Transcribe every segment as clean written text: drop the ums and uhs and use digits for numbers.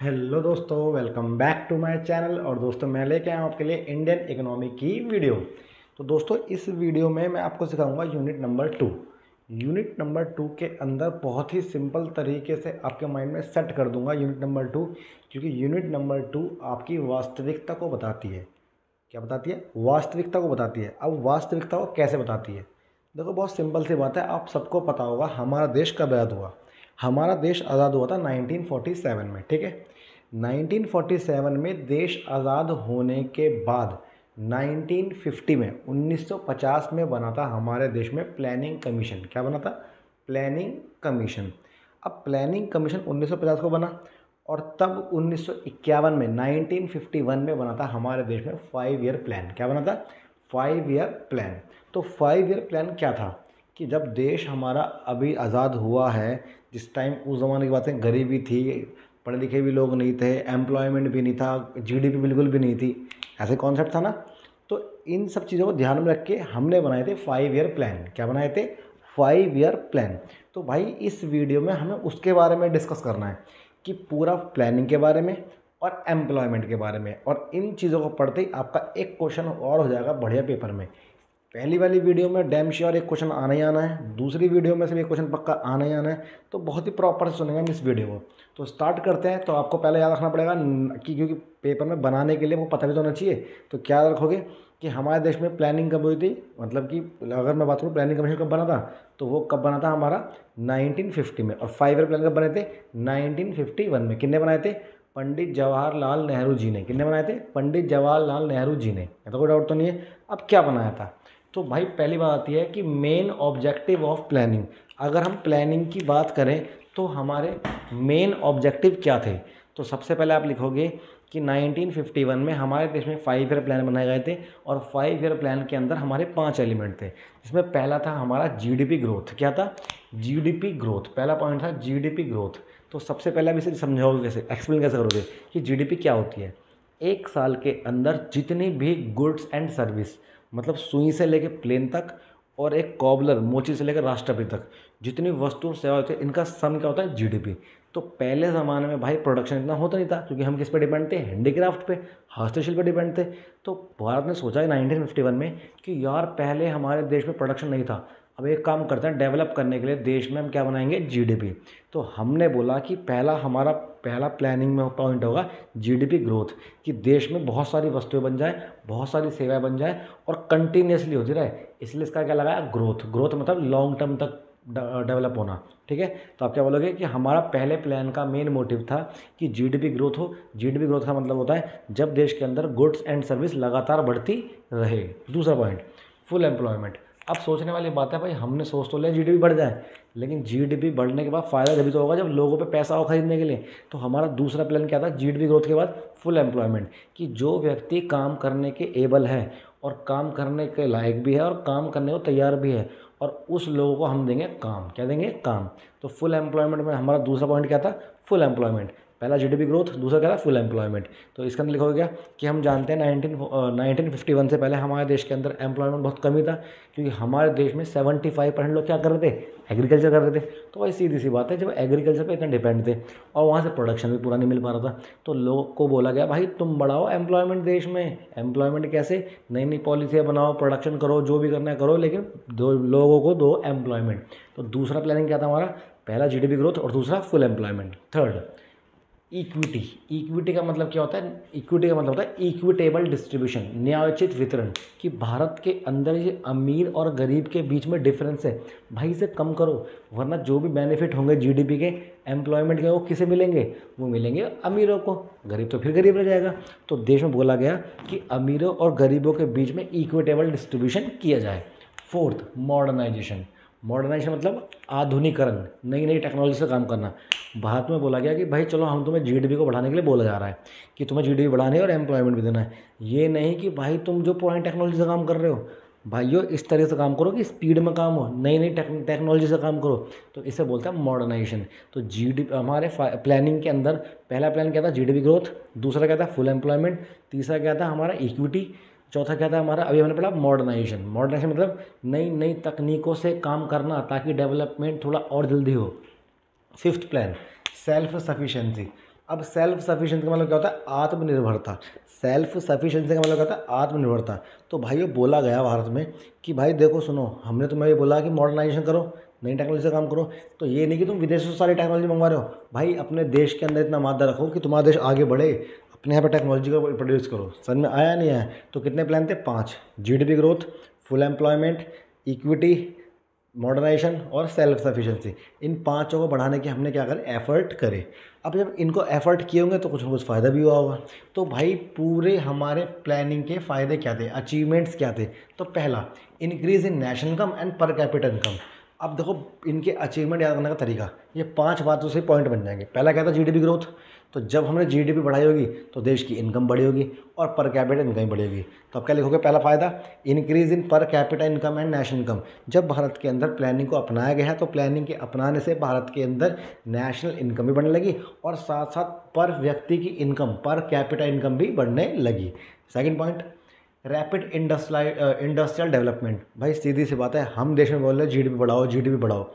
Hello दोस्तों, welcome back to my channel. और दोस्तों मैं लेके आया हूँ आपके लिए इंडियन इकोनॉमी की वीडियो। तो दोस्तों इस वीडियो में मैं आपको सिखाऊंगा यूनिट नंबर 2। यूनिट नंबर 2 के अंदर बहुत ही सिंपल तरीके से आपके माइंड में सेट कर दूंगा यूनिट नंबर 2, क्योंकि यूनिट नंबर 2 आपकी वास्तविकता को बताती है। क्या बताती है? वास्तविकता को बताती है। अब वास्तविकता को कैसे बताती है? देखो बहुत सिंपल सी बात है, आप सबको पता होगा हमारा देश कब आज़ाद हुआ। हमारा देश आज़ाद हुआ था 1947 में, ठीक है। 1947 में देश आज़ाद होने के बाद 1950 में 1950 में बना था हमारे देश में प्लानिंग कमीशन। क्या बना था? Planning commission. अब प्लानिंग कमीशन 1950 को बना और तब 1951 में 1951 में बना था हमारे देश में 5 ईयर प्लान। क्या बना था? 5 ईयर प्लान। तो 5 ईयर प्लान क्या था कि जब देश हमारा अभी आज़ाद हुआ है, जिस टाइम उस ज़माने की बातें, गरीबी थी, पढ़े लिखे भी लोग नहीं थे, एम्प्लॉयमेंट भी नहीं था, जीडीपी बिल्कुल भी नहीं थी, ऐसे कॉन्सेप्ट था ना। तो इन सब चीज़ों को ध्यान में रख के हमने बनाए थे 5 ईयर प्लान। क्या बनाए थे? 5 ईयर प्लान। तो भाई इस वीडियो में हमें उसके बारे में डिस्कस करना है कि पूरा प्लानिंग के बारे में और एम्प्लॉयमेंट के बारे में। और इन चीज़ों को पढ़ते ही आपका एक क्वेश्चन और हो जाएगा बढ़िया पेपर में। पहली वाली वीडियो में डैम श्योर एक क्वेश्चन आना ही आना है, दूसरी वीडियो में से भी एक क्वेश्चन पक्का आना ही आना है। तो बहुत ही प्रॉपर से सुनेंगे हम इस वीडियो को। तो स्टार्ट करते हैं। तो आपको पहले याद रखना पड़ेगा कि क्योंकि पेपर में बनाने के लिए वो पता भी तो होना चाहिए। तो क्या याद रखोगे कि हमारे देश में प्लानिंग कब हुई थी, मतलब कि अगर मैं बात करूँ प्लानिंग कमीशन कब बना था, तो वो कब बना था हमारा 1950 में। और 5 ईयर प्लान कब बने थे? 1951 में। किसने बनाए थे? पंडित जवाहरलाल नेहरू जी ने। किसने बनाए थे? पंडित जवाहरलाल नेहरू जी ने। तो कोई डाउट तो नहीं है। अब क्या बनाया था? तो भाई पहली बात आती है कि मेन ऑब्जेक्टिव ऑफ प्लानिंग। अगर हम प्लानिंग की बात करें तो हमारे मेन ऑब्जेक्टिव क्या थे? तो सबसे पहले आप लिखोगे कि 1951 में हमारे देश में 5 ईयर प्लान बनाए गए थे। और 5 ईयर प्लान के अंदर हमारे 5 एलिमेंट थे, जिसमें पहला था हमारा जीडीपी ग्रोथ। क्या था? GDP growth. पहला पॉइंट था जीडीपी ग्रोथ। तो सबसे पहले आप इसे समझाओगे कैसे, एक्सप्लेन कैसे करोगे कि जीडीपी क्या होती है? एक साल के अंदर जितनी भी गुड्स एंड सर्विस, मतलब सुई से लेकर प्लेन तक और एक कॉबलर मोची से लेकर राष्ट्रपति तक, जितनी वस्तु सेवा होती है, इनका सम क्या होता है? जीडीपी। तो पहले ज़माने में भाई प्रोडक्शन इतना होता नहीं था, क्योंकि हम किस पे डिपेंड थे? हैंडीक्राफ्ट पे, हस्तशिल्प पे डिपेंड थे। तो भारत ने सोचा है 1951 में कि यार पहले हमारे देश में प्रोडक्शन नहीं था, अब एक काम करते हैं, डेवलप करने के लिए देश में हम क्या बनाएंगे? जीडीपी। तो हमने बोला कि पहला प्लानिंग में पॉइंट होगा जीडीपी ग्रोथ, कि देश में बहुत सारी वस्तुएं बन जाए, बहुत सारी सेवाएं बन जाए और कंटिन्यूसली होती रहे। इसलिए इसका क्या लगाया? ग्रोथ। ग्रोथ मतलब लॉन्ग टर्म तक डेवलप होना, ठीक है। तो आप क्या बोलोगे कि हमारा पहले प्लान का मेन मोटिव था कि जीडीपी ग्रोथ हो। जीडीपी ग्रोथ का मतलब होता है जब देश के अंदर गुड्स एंड सर्विस लगातार बढ़ती रहे। दूसरा पॉइंट, फुल एम्प्लॉयमेंट। अब सोचने वाली बात है भाई, हमने सोच तो लिया जीडीपी बढ़ जाए, लेकिन जीडीपी बढ़ने के बाद फ़ायदा जब भी तो होगा जब लोगों पे पैसा हो खरीदने के लिए। तो हमारा दूसरा प्लान क्या था जीडीपी ग्रोथ के बाद? फुल एम्प्लॉयमेंट, कि जो व्यक्ति काम करने के एबल है और काम करने के लायक भी है और काम करने को तैयार भी है, और उस लोगों को हम देंगे काम। क्या देंगे? काम। तो फुल एम्प्लॉयमेंट में हमारा दूसरा पॉइंट क्या था? Full employment. पहला जीडीपी ग्रोथ, दूसरा क्या था? Full employment. तो इसके अंदर लिखोगे क्या कि हम जानते हैं 1951 से पहले हमारे देश के अंदर एम्प्लॉयमेंट बहुत कम ही था, क्योंकि हमारे देश में 75% लोग क्या कर रहे थे? एग्रीकल्चर कर रहे थे। तो भाई सीधी सी बात है, जब एग्रीकल्चर पे इतना डिपेंड थे और वहाँ से प्रोडक्शन भी पूरा नहीं मिल पा रहा था, तो लोगों को बोला गया भाई तुम बढ़ाओ एम्प्लॉयमेंट देश में। एम्प्लॉयमेंट कैसे? नई नई पॉलिसियाँ बनाओ, प्रोडक्शन करो, जो भी करना है करो, लेकिन दो लोगों को दो एम्प्लॉयमेंट। तो दूसरा प्लानिंग क्या था हमारा? पहला जीडीपी ग्रोथ और दूसरा full employment. Third, equity. Equity का मतलब क्या होता है? इक्विटी का मतलब होता है इक्विटेबल डिस्ट्रीब्यूशन, न्यायोचित वितरण, कि भारत के अंदर ये अमीर और गरीब के बीच में डिफरेंस है, भाई इसे कम करो, वरना जो भी बेनिफिट होंगे जीडीपी के, एम्प्लॉयमेंट के, वो किसे मिलेंगे? वो मिलेंगे अमीरों को, गरीब तो फिर गरीब रह जाएगा। तो देश में बोला गया कि अमीरों और गरीबों के बीच में इक्विटेबल डिस्ट्रीब्यूशन किया जाए। Fourth, modernisation. मॉडर्नाइजेशन मतलब आधुनिकरण, नई नई टेक्नोलॉजी से काम करना। भारत में बोला गया कि भाई चलो हम तुम्हें जीडीपी को बढ़ाने के लिए बोला जा रहा है कि तुम्हें जीडीपी बढ़ानी है और एम्प्लॉयमेंट भी देना है। ये नहीं कि भाई तुम जो पुरानी टेक्नोलॉजी से काम कर रहे हो, भाइयों इस तरह से काम करो कि स्पीड में काम हो, नई नई टेक्नोलॉजी से काम करो। तो इसे बोलते हैं मॉडर्नाइजेशन। तो जीडीपी हमारे प्लानिंग के अंदर पहला प्लान क्या था? GDP growth. दूसरा क्या था? Full employment. तीसरा क्या था हमारा? इक्विटी। चौथा क्या था हमारा? अभी हमने पढ़ा मॉडर्नाइजेशन। मॉडर्नाइजेशन मतलब नई नई तकनीकों से काम करना ताकि डेवलपमेंट थोड़ा और जल्दी हो। Fifth plan, self sufficiency. अब सेल्फ सफिशिएंसी का मतलब क्या होता है? आत्मनिर्भरता। सेल्फ सफिशिएंसी का मतलब क्या होता है? आत्मनिर्भरता। तो भाई बोला गया भारत में कि भाई देखो सुनो, हमने तुम्हें ये बोला कि मॉडर्नाइजेशन करो, नई टेक्नोलॉजी से काम करो, तो ये नहीं कि तुम विदेशों से सारी टेक्नोलॉजी मंगवा रहे हो। भाई अपने देश के अंदर इतना मादा रखो कि तुम्हारा देश आगे बढ़े, अपने यहाँ पे टेक्नोलॉजी को प्रोड्यूस करो। समझ में आया नहीं आया? तो कितने प्लान थे? 5। GDP growth, full employment, equity, modernisation और सेल्फ सफिशिएंसी। इन पाँचों को बढ़ाने के हमने क्या करें? एफर्ट करे। अब जब इनको एफर्ट किए होंगे तो कुछ ना कुछ फ़ायदा भी हुआ होगा। तो भाई पूरे हमारे प्लानिंग के फ़ायदे क्या थे, अचीवमेंट्स क्या थे? तो पहला, increase in national income and per capita income. अब देखो इनके अचीवमेंट याद करने का तरीका, ये 5 बातों से पॉइंट बन जाएंगे। पहला क्या था? GDP growth. तो जब हमने जीडीपी बढ़ाई होगी तो देश की इनकम बढ़ी होगी और पर कैपिटा इनकम बढ़ी होगी। तो अब क्या लिखोगे? पहला फ़ायदा, increase in per capita income and national income. जब भारत के अंदर प्लानिंग को अपनाया गया है तो प्लानिंग के अपनाने से भारत के अंदर नेशनल इनकम भी बढ़ने लगी और साथ साथ पर व्यक्ति की इनकम, पर कैपिटा इनकम भी बढ़ने लगी। Second point, rapid industrial development. भाई सीधी सी बात है, हम देश में बोल रहे हैं जीडीपी बढ़ाओ, जीडीपी बढ़ाओ,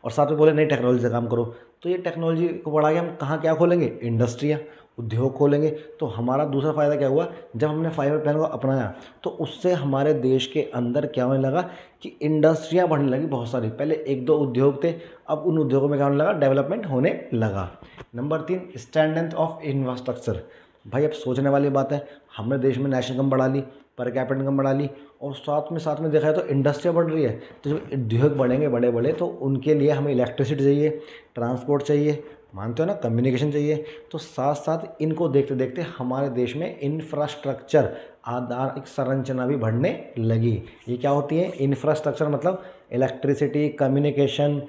और साथ में बोले नई टेक्नोलॉजी से काम करो। तो ये टेक्नोलॉजी को बढ़ा के हम कहाँ क्या खोलेंगे? इंडस्ट्रियाँ, उद्योग खोलेंगे। तो हमारा दूसरा फ़ायदा क्या हुआ? जब हमने 5 प्लान को अपनाया तो उससे हमारे देश के अंदर क्या होने लगा कि इंडस्ट्रियाँ बढ़ने लगी बहुत सारी। पहले 1-2 उद्योग थे, अब उन उद्योगों में क्या होने लगा? डेवलपमेंट होने लगा। Number 3, standard of infrastructure. भाई अब सोचने वाली बात है, हमने देश में नेशनल इनकम बढ़ा ली, पर कैपिटा इनकम बढ़ा ली और साथ में देखा है तो इंडस्ट्रिया बढ़ रही है। तो जब उद्योग बढ़ेंगे बड़े बड़े तो उनके लिए हमें इलेक्ट्रिसिटी चाहिए, ट्रांसपोर्ट चाहिए, मानते हो ना, कम्युनिकेशन चाहिए। तो साथ साथ इनको देखते देखते हमारे देश में इंफ्रास्ट्रक्चर, आधार एक संरचना भी बढ़ने लगी। ये क्या होती है? इंफ्रास्ट्रक्चर मतलब इलेक्ट्रिसिटी, कम्युनिकेशन,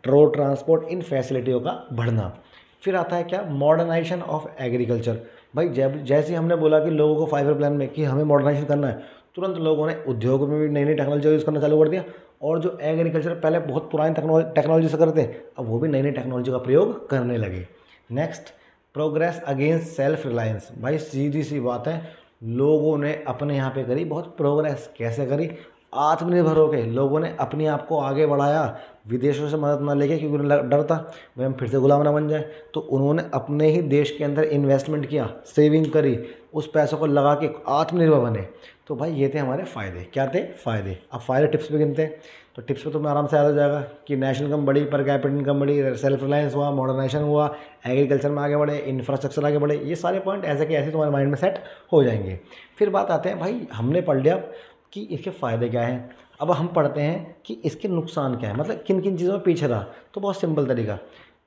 रोड ट्रांसपोर्ट, इन फैसिलिटियों का बढ़ना। फिर आता है क्या? Modernisation of agriculture. भाई जब जैसे हमने बोला कि लोगों को 5 प्लान में कि हमें मॉडर्नाइजेशन करना है, तुरंत लोगों ने उद्योग में भी नई नई टेक्नोलॉजी यूज़ करना चालू कर दिया। और जो एग्रीकल्चर पहले बहुत पुरानी टेक्नोलॉजी से करते, अब वो भी नई नई टेक्नोलॉजी का प्रयोग करने लगे। Next, progress against self reliance. भाई सीधी सी बात है, लोगों ने अपने यहाँ पे करी बहुत प्रोग्रेस। कैसे करी? आत्मनिर्भर हो गए, लोगों ने अपने आप को आगे बढ़ाया, विदेशों से मदद ना लेके, क्योंकि उन्हें डर था भाई हम फिर से गुलाम ना बन जाए। तो उन्होंने अपने ही देश के अंदर इन्वेस्टमेंट किया, सेविंग करी, उस पैसों को लगा के आत्मनिर्भर बने। तो भाई ये थे हमारे फ़ायदे। क्या थे? फ़ायदे। अब फ़ायदे टिप्स पे गिनते हैं। तो टिप्स पे तुम्हें आराम से याद हो जाएगा कि नेशनल इनकम बढ़ी, पर कैपिटा इनकम बढ़ी, सेल्फ रिलायंस हुआ, मॉडर्नाइजेशन हुआ, एग्रीकल्चर में आगे बढ़े, इंफ्रास्ट्रक्चर आगे बढ़े। ये सारे पॉइंट ऐसे के ऐसे तुम्हारे माइंड में सेट हो जाएंगे। फिर बात आते हैं, भाई हमने पढ़ लिया कि इसके फ़ायदे क्या हैं, अब हम पढ़ते हैं कि इसके नुकसान क्या है, मतलब किन किन चीज़ों में पीछे रहा। तो बहुत सिंपल तरीका,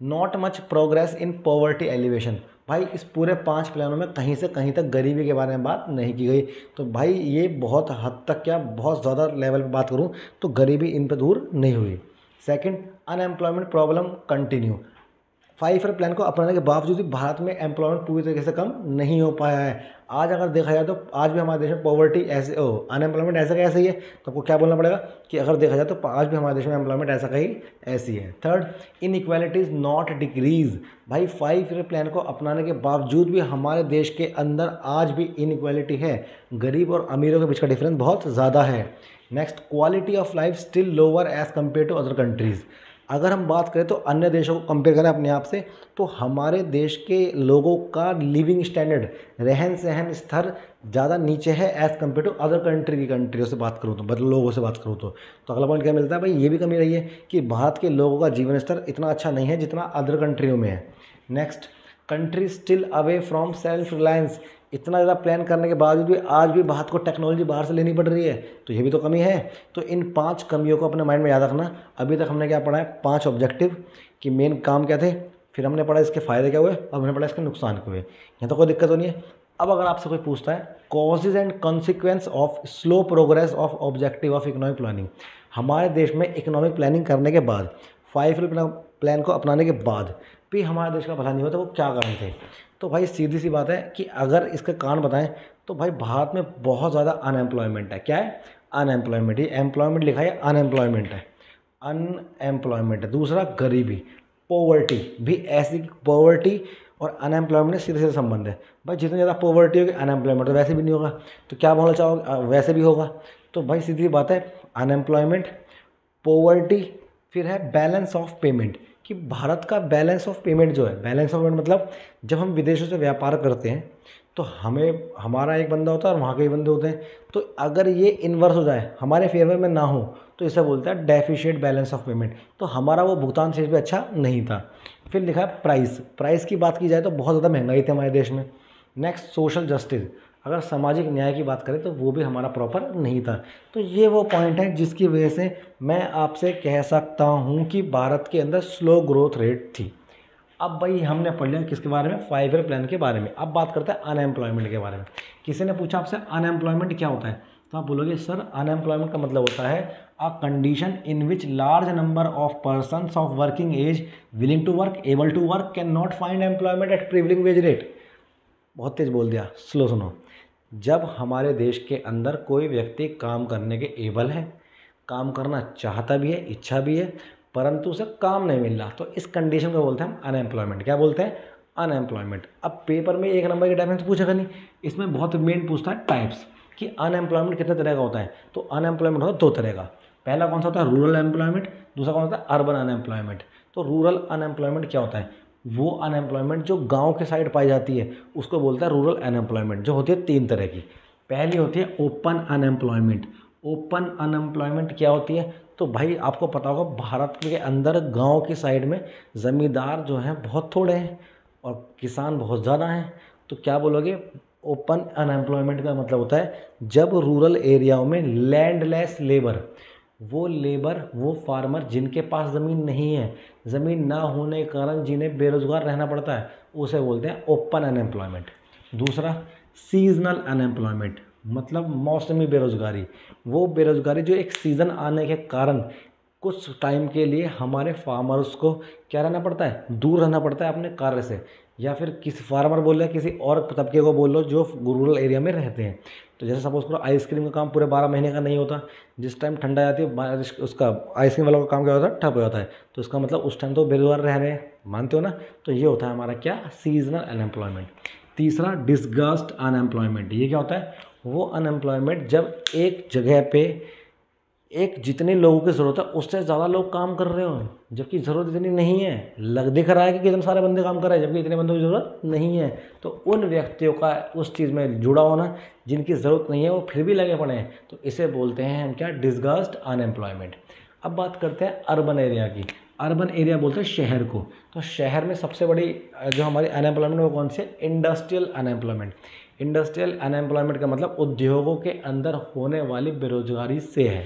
not much progress in poverty alleviation. भाई इस पूरे 5 प्लानों में कहीं से कहीं तक गरीबी के बारे में बात नहीं की गई। तो भाई ये बहुत हद तक, क्या बहुत ज़्यादा लेवल पे बात करूँ तो गरीबी इन पे दूर नहीं हुई। Second, unemployment problem continue. 5 year plan को अपनाने के बावजूद भी भारत में एम्प्लॉयमेंट पूरी तरीके से कम नहीं हो पाया है। आज अगर देखा जाए तो आज भी हमारे देश में पॉवर्टी ऐसे अनएम्प्लॉयमेंट ऐसा का ऐसा ही है। तो आपको क्या बोलना पड़ेगा कि अगर देखा जाए तो आज भी हमारे देश में एम्प्लॉयमेंट ऐसा का ही ऐसी है। Third, inequalities not decrease. भाई 5 ईयर प्लान को अपनाने के बावजूद भी हमारे देश के अंदर आज भी इनइक्वालिटी है, गरीब और अमीरों के बीच का डिफरेंस बहुत ज़्यादा है। Next, quality of life still lower as compare to other countries. अगर हम बात करें तो अन्य देशों को कंपेयर करें अपने आप से, तो हमारे देश के लोगों का लिविंग स्टैंडर्ड, रहन सहन स्तर ज़्यादा नीचे है एज़ कम्पेयर टू अदर कंट्रियों से बात करूँ तो, मतलब लोगों से बात करूँ तो अगला पॉइंट क्या मिलता है? भाई ये भी कमी रही है कि भारत के लोगों का जीवन स्तर इतना अच्छा नहीं है जितना अदर कंट्रियों में है। Next, country still away from self reliance. इतना ज़्यादा प्लान करने के बावजूद भी आज भी भारत को टेक्नोलॉजी बाहर से लेनी पड़ रही है, तो ये भी तो कमी है। तो इन 5 कमियों को अपने माइंड में याद रखना। अभी तक हमने क्या पढ़ा है? 5 ऑब्जेक्टिव कि मेन काम क्या थे, फिर हमने पढ़ा इसके फ़ायदे क्या हुए, अब हमने पढ़ा इसके नुकसान क्या हुए। यहाँ तो कोई दिक्कत तो नहीं है। अब अगर आपसे कोई पूछता है causes and consequence of slow progress of objective of economic planning, हमारे देश में इकोनॉमिक प्लानिंग करने के बाद, 5 ईयर प्लान को अपनाने के बाद भी हमारे देश का भला नहीं होता, वो क्या कारण थे? तो भाई सीधी सी बात है कि अगर इसका कारण बताएं तो भाई भारत में बहुत ज़्यादा अनएम्प्लॉयमेंट है। क्या है? अनएम्प्लॉयमेंट। ये एम्प्लॉयमेंट लिखा है, अनएम्प्लॉयमेंट है, अनएम्प्लॉयमेंट है। दूसरा, गरीबी, पॉवर्टी भी ऐसी, पॉवर्टी और अनएम्प्लॉयमेंट में सीधे सीधे संबंध है। भाई जितनी ज़्यादा पॉवर्टी होगी अनएम्प्लॉयमेंट तो वैसे भी नहीं होगा, तो क्या बोलना चाहोगे? वैसे भी होगा। तो भाई सीधी बात है, अनएम्प्लॉयमेंट, पॉवर्टी, फिर है बैलेंस ऑफ पेमेंट कि भारत का बैलेंस ऑफ पेमेंट जो है, बैलेंस ऑफ पेमेंट मतलब जब हम विदेशों से व्यापार करते हैं तो हमें हमारा एक बंदा होता है और वहाँ के ही बंदे होते हैं, तो अगर ये इन्वर्स हो जाए, हमारे फेवर में ना हो, तो इसे बोलते हैं डेफिशिएंट बैलेंस ऑफ पेमेंट। तो हमारा वो भुगतान शेष भी अच्छा नहीं था। फिर लिखा है प्राइस। प्राइस की बात की जाए तो बहुत ज़्यादा महंगाई थी हमारे देश में। नेक्स्ट सोशल जस्टिस, अगर सामाजिक न्याय की बात करें तो वो भी हमारा प्रॉपर नहीं था। तो ये वो पॉइंट है जिसकी वजह से मैं आपसे कह सकता हूँ कि भारत के अंदर स्लो ग्रोथ रेट थी। अब भाई हमने पढ़ लिया किसके बारे में, 5 ईयर प्लान के बारे में। अब बात करते हैं अनएम्प्लॉयमेंट के बारे में। किसी ने पूछा आपसे अनएम्प्लॉयमेंट क्या होता है, तो आप बोलोगे सर अनएम्प्लॉयमेंट का मतलब होता है a condition in which large number of persons of working age willing to work, able to work, can not find employment at prevailing wage rate. बहुत तेज बोल दिया, स्लो सुनो। जब हमारे देश के अंदर कोई व्यक्ति काम करने के एबल है, काम करना चाहता भी है, इच्छा भी है, परंतु उसे काम नहीं मिल रहा, तो इस कंडीशन को बोलते हैं हम अनएम्प्लॉयमेंट। क्या बोलते हैं, अनएम्प्लॉयमेंट। अब पेपर में एक नंबर के टाइप पूछेगा नहीं, इसमें बहुत मेन पूछता है टाइप्स कि अनएम्प्लॉयमेंट कितने तरह का होता है। तो अनएम्प्लॉयमेंट होता है 2 तरह का। पहला कौन सा होता है, रूरल एम्प्लॉयमेंट, दूसरा कौन होता है, अर्बन अनएम्प्लॉयमेंट। तो रूरल अनएम्प्लॉयमेंट क्या होता है, वो अनएम्प्लॉयमेंट जो गांव के साइड पाई जाती है उसको बोलता है रूरल अनएम्प्लॉयमेंट, जो होती है 3 तरह की। पहली होती है ओपन अनएम्प्लॉयमेंट। ओपन अनएम्प्लॉयमेंट क्या होती है, तो भाई आपको पता होगा भारत के अंदर गांव की साइड में ज़मींदार जो हैं बहुत थोड़े हैं और किसान बहुत ज़्यादा हैं। तो क्या बोलोगे, ओपन अनएम्प्लॉयमेंट का मतलब होता है जब रूरल एरियाओं में लैंडलेस लेबर, वो लेबर, वो फार्मर जिनके पास ज़मीन नहीं है, ज़मीन ना होने के कारण जिन्हें बेरोज़गार रहना पड़ता है, उसे बोलते हैं ओपन अनएम्प्लॉयमेंट। दूसरा सीजनल अनएम्प्लॉयमेंट, मतलब मौसमी बेरोज़गारी। वो बेरोज़गारी जो एक सीज़न आने के कारण कुछ टाइम के लिए हमारे फार्मर्स को क्या रहना पड़ता है, दूर रहना पड़ता है अपने कार्य से, या फिर किसी फार्मर बोल रहे हैं, किसी और तबके को बोल लो जो रूरल एरिया में रहते हैं। तो जैसे सपोज करो आइसक्रीम का काम पूरे 12 महीने का नहीं होता, जिस टाइम ठंडा जाती है बारिश, उसका आइसक्रीम वालों का काम क्या होता है, ठप हो जाता है। तो इसका मतलब उस टाइम तो बेरोजगार रह रहे हैं, मानते हो ना। तो ये होता है हमारा क्या, सीजनल अनएम्प्लॉयमेंट। तीसरा डिस्गस्ट अनएम्प्लॉयमेंट। ये क्या होता है, वो अनएम्प्लॉयमेंट जब एक जगह पे एक जितने लोगों की ज़रूरत है उससे ज़्यादा लोग काम कर रहे हो, जबकि ज़रूरत इतनी नहीं है। दिख रहा है कि कितने सारे बंदे काम कर रहे हैं जबकि इतने बंदों की ज़रूरत नहीं है। तो उन व्यक्तियों का उस चीज़ में जुड़ा होना जिनकी ज़रूरत नहीं है वो फिर भी लगे पड़े हैं, तो इसे बोलते हैं हम क्या, डिस्गस्ट अनएम्प्लॉयमेंट। अब बात करते हैं अर्बन एरिया की। अर्बन एरिया बोलते हैं शहर को। तो शहर में सबसे बड़ी जो हमारी अनएम्प्लॉयमेंट वो कौन सी है, इंडस्ट्रियल अनएम्प्लॉयमेंट। इंडस्ट्रियल अनएम्प्लॉयमेंट का मतलब उद्योगों के अंदर होने वाली बेरोजगारी से है।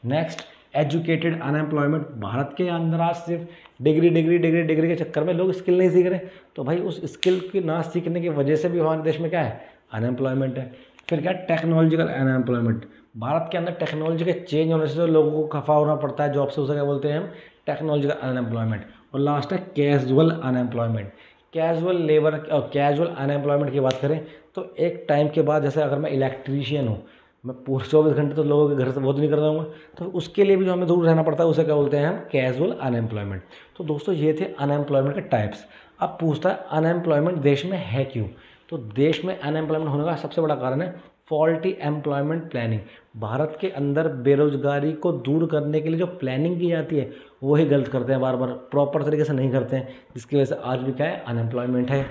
Next educated unemployment. भारत के अंदर आज सिर्फ डिग्री डिग्री डिग्री डिग्री के चक्कर में लोग स्किल नहीं सीख रहे, तो भाई उस स्किल की ना सीखने की वजह से भी हमारे देश में क्या है, अनएम्प्लॉयमेंट है। फिर क्या, टेक्नोलॉजिकल अनएम्प्लॉयमेंट। भारत के अंदर टेक्नोलॉजी के चेंज होने से तो लोगों को खफा होना पड़ता है जॉब से, उसे क्या बोलते हैं हम, टेक्नोलॉजिकल अनएम्प्लॉयमेंट। और लास्ट है कैजुअल अनएम्प्लॉयमेंट। कैजुअल लेबर और कैजुअल अनएम्प्लॉयमेंट की बात करें तो एक टाइम के बाद, जैसे अगर मैं इलेक्ट्रीशियन हूँ, मैं पूरे 24 घंटे तो लोगों के घर से बहुत नहीं करता हूँ, तो उसके लिए भी जो हमें दूर रहना पड़ता है उसे क्या बोलते हैं हम, कैजुअल अनएम्प्लॉयमेंट। तो दोस्तों ये थे अनएम्प्लॉयमेंट के टाइप्स। अब पूछता है अनएम्प्लॉयमेंट देश में है क्यों। तो देश में अनएम्प्लॉयमेंट होने का सबसे बड़ा कारण है फॉल्टी एम्प्लॉयमेंट प्लानिंग। भारत के अंदर बेरोजगारी को दूर करने के लिए जो प्लानिंग की जाती है वही गलत करते हैं, बार बार प्रॉपर तरीके से नहीं करते हैं, जिसकी वजह से आज भी क्या है, अनएम्प्लॉयमेंट है।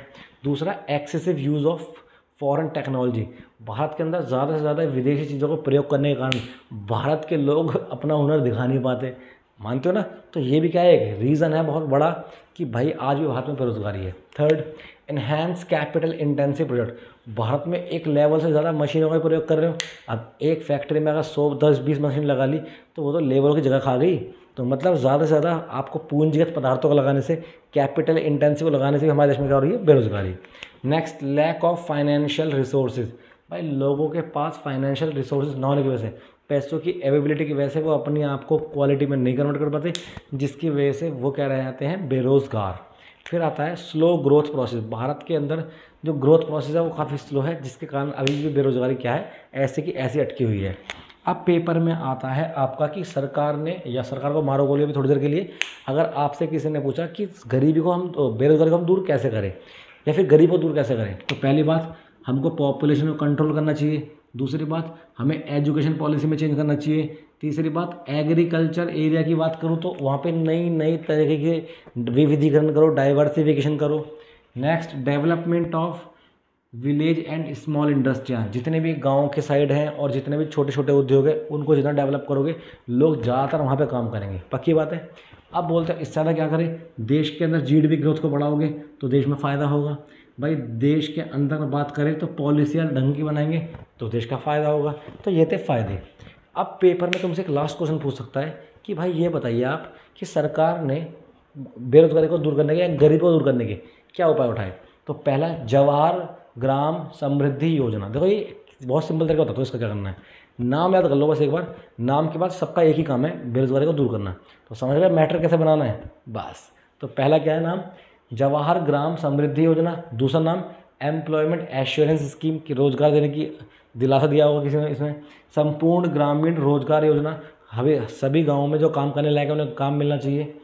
दूसरा excessive use of foreign technology. Bharat के अंदर ज़्यादा से ज़्यादा विदेशी चीज़ों को प्रयोग करने के कारण भारत के लोग अपना हुनर दिखा नहीं पाते, मानते हो ना। तो ये भी क्या है, एक रीज़न है बहुत बड़ा कि भाई आज भी भारत में बेरोजगारी है। Third, enhance capital intensive project. Bharat में एक लेवल से ज़्यादा मशीनों का प्रयोग कर रहे हो। अब एक फैक्ट्री में अगर 100, 10, 20 मशीन लगा ली तो वो तो लेबरों की जगह खा गई। तो मतलब ज़्यादा से ज़्यादा आपको पूंजीगत पदार्थों को लगाने से, कैपिटल इंटेंसिव लगाने से भी हमारे देश में क्या हो रही है, बेरोजगारी। Next, lack of financial resources. भाई लोगों के पास फाइनेंशियल रिसोर्सेज ना होने की वजह से, पैसों की अवेलेबिलिटी की वजह से वो अपने आप को क्वालिटी में नहीं कन्वर्ट कर पाते, जिसकी वजह से वो क्या रह जाते हैं, बेरोज़गार। फिर आता है स्लो ग्रोथ प्रोसेस। भारत के अंदर जो ग्रोथ प्रोसेस है वो काफ़ी स्लो है, जिसके कारण अभी भी बेरोजगारी क्या है, ऐसे की ऐसी अटकी हुई है। अब पेपर में आता है आपका कि सरकार ने, या सरकार को मारो गोली भी थोड़ी देर के लिए, अगर आपसे किसी ने पूछा कि गरीबी को हम, बेरोजगारी को हम दूर कैसे करें या फिर गरीब को दूर कैसे करें, तो पहली बात हमको पॉपुलेशन को कंट्रोल करना चाहिए। दूसरी बात, हमें एजुकेशन पॉलिसी में चेंज करना चाहिए। तीसरी बात, एग्रीकल्चर एरिया की बात करूँ तो वहाँ पे नई नई तरीके के विविधीकरण करो, डाइवर्सिफिकेशन करो। Next, development of village and small इंडस्ट्रियाँ, जितने भी गाँव के साइड हैं और जितने भी छोटे छोटे उद्योग हैं उनको जितना डेवलप करोगे लोग ज़्यादातर वहाँ पे काम करेंगे, पक्की बात है। अब बोलते हैं इससे ज़्यादा क्या करें, देश के अंदर जीडीपी ग्रोथ को बढ़ाओगे तो देश में फ़ायदा होगा। भाई देश के अंदर बात करें तो पॉलिसियाँ ढंग की बनाएंगे तो देश का फ़ायदा होगा। तो ये थे फ़ायदे। अब पेपर में तुमसे एक लास्ट क्वेश्चन पूछ सकता है कि भाई ये बताइए आप कि सरकार ने बेरोजगारी को दूर करने के या गरीबी को दूर करने के क्या उपाय उठाए। तो पहला, जवाहर ग्राम समृद्धि योजना। देखो ये बहुत सिंपल तरीका होता है, तो इसका क्या करना है, नाम याद कर लो बस एक बार, नाम के बाद सबका एक ही काम है, बेरोजगारी को दूर करना। तो समझ गए मैटर कैसे बनाना है बस। तो पहला क्या है नाम, जवाहर ग्राम समृद्धि योजना। दूसरा नाम, एम्प्लॉयमेंट एश्योरेंस स्कीम, की रोजगार देने की दिलासा दिया होगा किसी ने इसमें। संपूर्ण ग्रामीण रोजगार योजना, हमें सभी गाँवों में जो काम करने लायक है उन्हें काम मिलना चाहिए।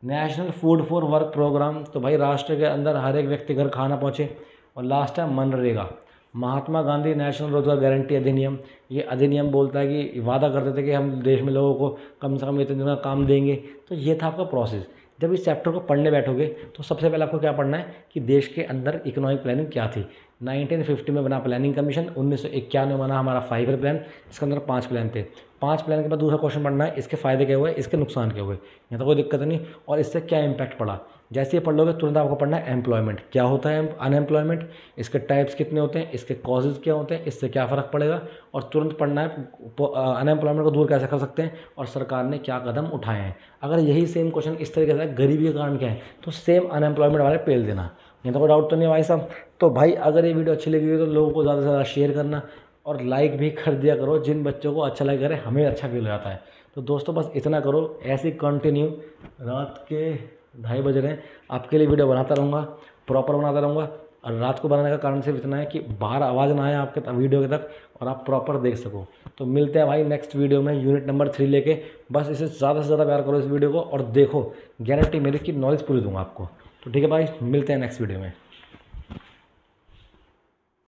National food for work programme, तो भाई राष्ट्र के अंदर हर एक व्यक्ति घर खाना पहुँचे। और लास्ट है मनरेगा, महात्मा गांधी नेशनल रोजगार गारंटी अधिनियम। ये अधिनियम बोलता है कि वादा करते थे कि हम देश में लोगों को कम से कम इतने दिन का काम देंगे। तो ये था आपका प्रोसेस। जब इस चैप्टर को पढ़ने बैठोगे तो सबसे पहले आपको क्या पढ़ना है कि देश के अंदर इकोनॉमिक प्लानिंग क्या थी। 1950 में बना प्लानिंग कमीशन, 1991 में बना हमारा 5 ईयर प्लान, इसके अंदर 5 प्लान थे। 5 प्लान के बाद दूसरा क्वेश्चन पढ़ना है, इसके फायदे क्या हुए, इसके नुकसान क्या हुए, यहाँ तो कोई दिक्कत नहीं, और इससे क्या इम्पैक्ट पड़ा। जैसे ये पढ़ लोगे तुरंत आपको पढ़ना है एम्प्लॉयमेंट क्या होता है, अनएम्प्लॉयमेंट, इसके टाइप्स कितने होते हैं, इसके कॉजेज़ क्या होते हैं, इससे क्या फ़र्क पड़ेगा। और तुरंत पढ़ना है अनएम्प्लॉयमेंट को दूर कैसे कर सकते हैं और सरकार ने क्या कदम उठाए हैं। अगर यही सेम क्वेश्चन इस तरीके से गरीबी का कारण क्या है तो सेम अनएम्प्लॉयमेंट वाले पेल देना, नहीं तो कोई डाउट तो नहीं भाई साहब। तो भाई अगर ये वीडियो अच्छी लगी हो तो लोगों को ज़्यादा से ज़्यादा शेयर करना और लाइक भी कर दिया करो। जिन बच्चों को अच्छा लग करे हमें अच्छा फील हो जाता है। तो दोस्तों बस इतना करो, ऐसे कंटिन्यू रात के 2:30 बज रहे हैं आपके लिए वीडियो बनाता रहूँगा, प्रॉपर बनाता रहूँगा। और रात को बनाने का कारण सिर्फ इतना है कि बाहर आवाज़ ना आए आपके वीडियो के तक और आप प्रॉपर देख सको। तो मिलते हैं भाई नेक्स्ट वीडियो में यूनिट नंबर 3 लेके। बस इसे ज़्यादा से ज़्यादा प्यार करो इस वीडियो को और देखो, गारंटी मेरी कि नॉलेज पूरी दूंगा आपको। तो ठीक है भाई, मिलते हैं नेक्स्ट वीडियो में।